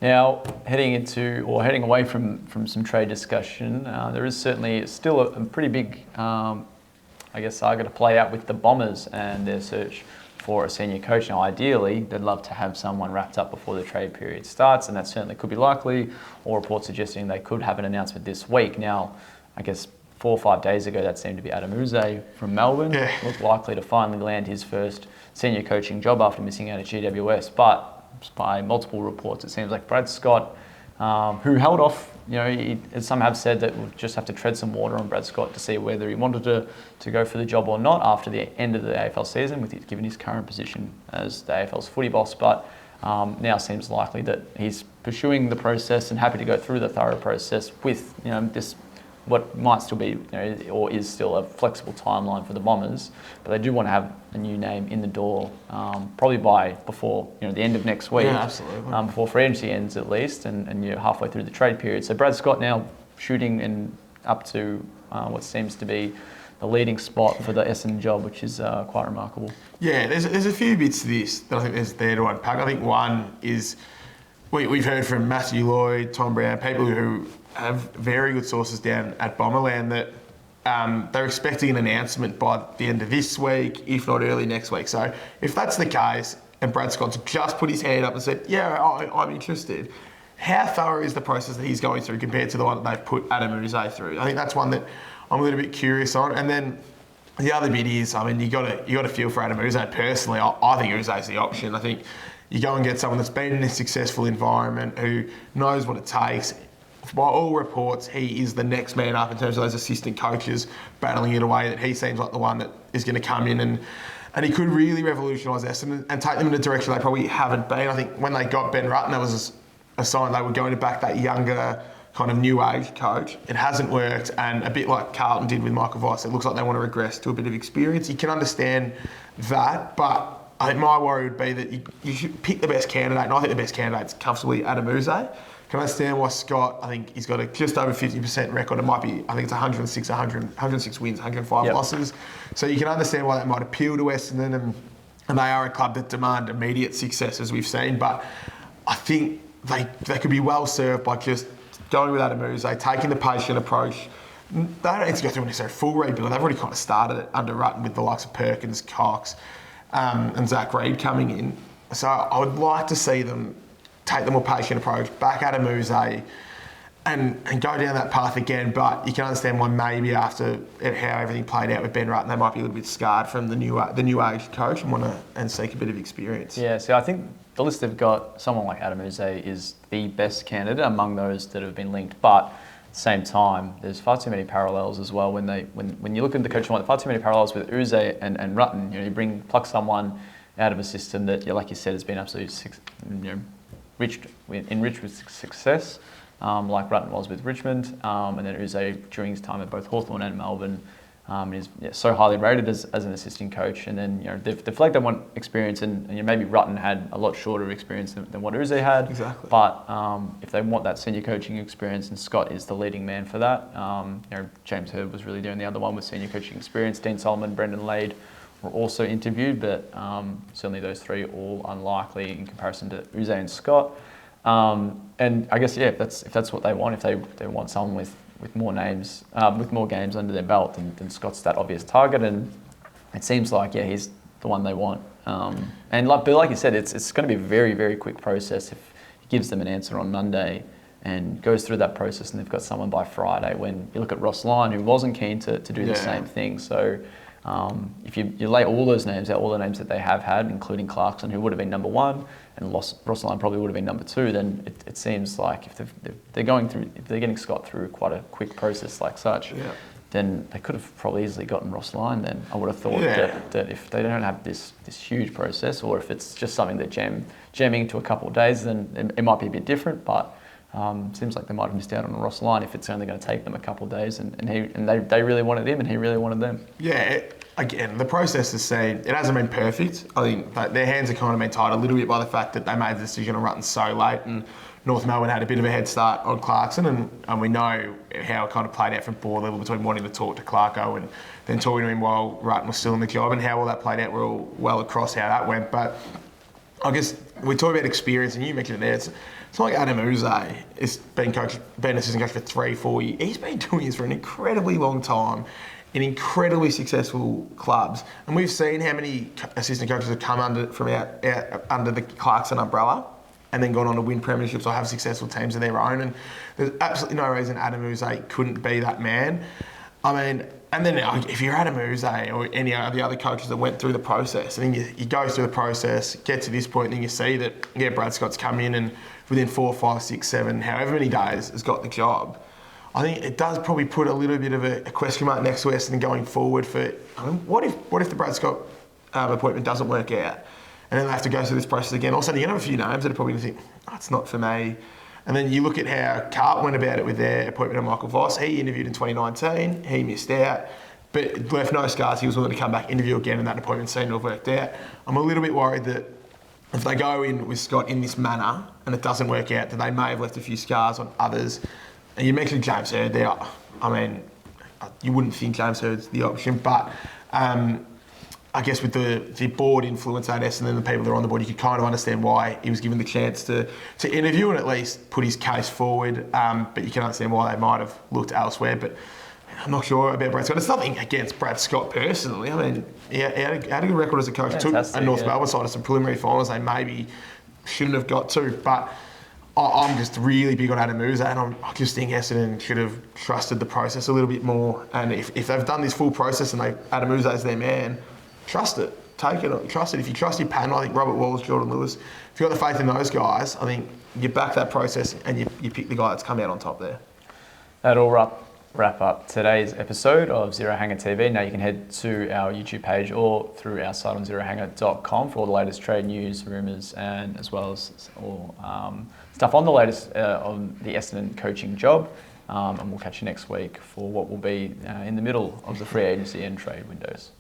Now, heading away from some trade discussion, there is certainly still a pretty big, saga to play out with the Bombers and their search for a senior coach. Now, ideally, they'd love to have someone wrapped up before the trade period starts, and that certainly could be likely. All reports suggesting they could have an announcement this week. Now, I guess 4 or 5 days ago, that seemed to be Adam Uze from Melbourne. Yeah. Looked likely to finally land his first senior coaching job after missing out at GWS, but by multiple reports, it seems like Brad Scott, who held off, some have said that we'll just have to tread some water on Brad Scott to see whether he wanted to go for the job or not after the end of the AFL season, given his current position as the AFL's footy boss. But now seems likely that he's pursuing the process and happy to go through the thorough process with this what might still be or is still a flexible timeline for the Bombers, but they do want to have a new name in the door probably before the end of next week. Yeah, absolutely. Before free agency ends at least, and you're halfway through the trade period. So Brad Scott now shooting in up to what seems to be the leading spot for the Essendon job, which is quite remarkable. Yeah, there's a few bits to this that I think there's there to unpack. I think one is we've heard from Matthew Lloyd, Tom Brown, people who have very good sources down at Bomberland that they're expecting an announcement by the end of this week, if not early next week. So if that's the case, and Brad Scott's just put his hand up and said, yeah, I'm interested, how thorough is the process that he's going through compared to the one that they've put Adam Uze through? I think that's one that I'm a little bit curious on. And then the other bit is, you got to feel for Adam Uze personally. I think Uze's the option. I think you go and get someone that's been in a successful environment, who knows what it takes. By all reports, he is the next man up in terms of those assistant coaches battling it away, that he seems like the one that is going to come in and he could really revolutionise Essendon and take them in a direction they probably haven't been. I think when they got Benoiton, that was a sign they were going to back that younger kind of new age coach. It hasn't worked, and a bit like Carlton did with Michael Weiss, it looks like they want to regress to a bit of experience. You can understand that, but I think my worry would be that you should pick the best candidate, and I think the best candidate's comfortably Adam Uze. Can I understand why Scott, I think he's got a just over 50% record. It might be, I think it's 106 wins, 105 losses. So you can understand why that might appeal to Essendon, and they are a club that demand immediate success, as we've seen. But I think they could be well served by just going with Adam Uze, taking the patient approach. They don't need to go through a necessarily full rebuild. They've already kind of started it under Rutten with the likes of Perkins, Cox, and Zach Reid coming in. So I would like to see them take the more patient approach, back Adam Uze, and go down that path again. But you can understand why maybe after how everything played out with Ben Rutten, they might be a little bit scarred from the new age coach and want to seek a bit of experience. Yeah, so I think the list they've got, someone like Adam Uze is the best candidate among those that have been linked. But at the same time, there's far too many parallels as well. When you look at the coaching market, far too many parallels with Uze and Rutten. You pluck someone out of a system that, like you said, has been absolutely enriched with success, like Rutten was with Richmond, and then Uze during his time at both Hawthorn and Melbourne is so highly rated as an assistant coach. And then they've flagged they want experience, and maybe Rutten had a lot shorter experience than what Uze had. Exactly. But if they want that senior coaching experience, and Scott is the leading man for that, James Hird was really doing the other one with senior coaching experience. Dean Solomon, Brendan Lade were also interviewed, but certainly those three all unlikely in comparison to Uze and Scott. And I guess if that's what they want, if they want someone with more names, with more games under their belt, then Scott's that obvious target, and it seems like he's the one they want. But like you said, it's going to be a very, very quick process if he gives them an answer on Monday and goes through that process, and they've got someone by Friday. When you look at Ross Lyon, who wasn't keen to do the same thing, so. If you lay all those names out, all the names that they have had, including Clarkson, who would have been number one, and Ross Lyon probably would have been number two, then it seems like if they're getting Scott through quite a quick process like such, then they could have probably easily gotten Ross Lyon. Then I would have thought that if they don't have this huge process, or if it's just something that jamming into a couple of days, then it might be a bit different. But seems like they might have missed out on Ross Lyon if it's only going to take them a couple of days, and they really wanted him, and he really wanted them. Yeah, again, the process is seen. It hasn't been perfect. I think their hands are kind of been tied a little bit by the fact that they made the decision on Rutten so late, and North Melbourne had a bit of a head start on Clarkson, and we know how it kind of played out from board level between wanting to talk to Clarko and then talking to him while Rutten was still in the job, and how all that played out. We're all well across how that went, but I guess we talk about experience, and you mentioned it there. It's not like Adam Uze has been assistant coach for 3-4 years. He's been doing this for an incredibly long time in incredibly successful clubs. And we've seen how many assistant coaches have come from out under the Clarkson umbrella and then gone on to win premierships or have successful teams of their own. And there's absolutely no reason Adam Uze couldn't be that man. I mean, and then if you're Adam Uze or any of the other coaches that went through the process, and then you go through the process, get to this point, and then you see that, Brad Scott's come in and within 4, 5, 6, 7, however many days has got the job. I think it does probably put a little bit of a question mark next to Essendon going forward for, what if the Brad Scott appointment doesn't work out? And then they have to go through this process again. Also, you're going to have a few names that are probably going to think, it's not for me. And then you look at how Carlton went about it with their appointment of Michael Voss. He interviewed in 2019, he missed out, but left no scars. He was willing to come back, interview again, and that appointment seemed to have worked out. I'm a little bit worried that if they go in with Scott in this manner and it doesn't work out, that they may have left a few scars on others. And you mentioned James Hird there. I mean, you wouldn't think James Hird's the option, but I guess with the board influence at Essendon and the people that are on the board, you could kind of understand why he was given the chance to interview and at least put his case forward. But you can understand why they might have looked elsewhere. But I'm not sure about Brad Scott. It's nothing against Brad Scott personally. I mean, he had a good record as a coach. Took a North Melbourne side to some preliminary finals they maybe shouldn't have got to. But I'm just really big on Adam Uze, and I just think Essendon should have trusted the process a little bit more. And if they've done this full process and Adam Uze is their man, trust it. Take it. Trust it. If you trust your panel, I think Robert Wallace, Jordan Lewis, if you've got the faith in those guys, I think you back that process and you pick the guy that's come out on top there. That'll wrap up today's episode of Zero Hanger TV. Now you can head to our YouTube page or through our site on zerohanger.com for all the latest trade news, rumours, and as well as all stuff on the latest on the Essendon coaching job. And we'll catch you next week for what will be in the middle of the free agency and trade windows.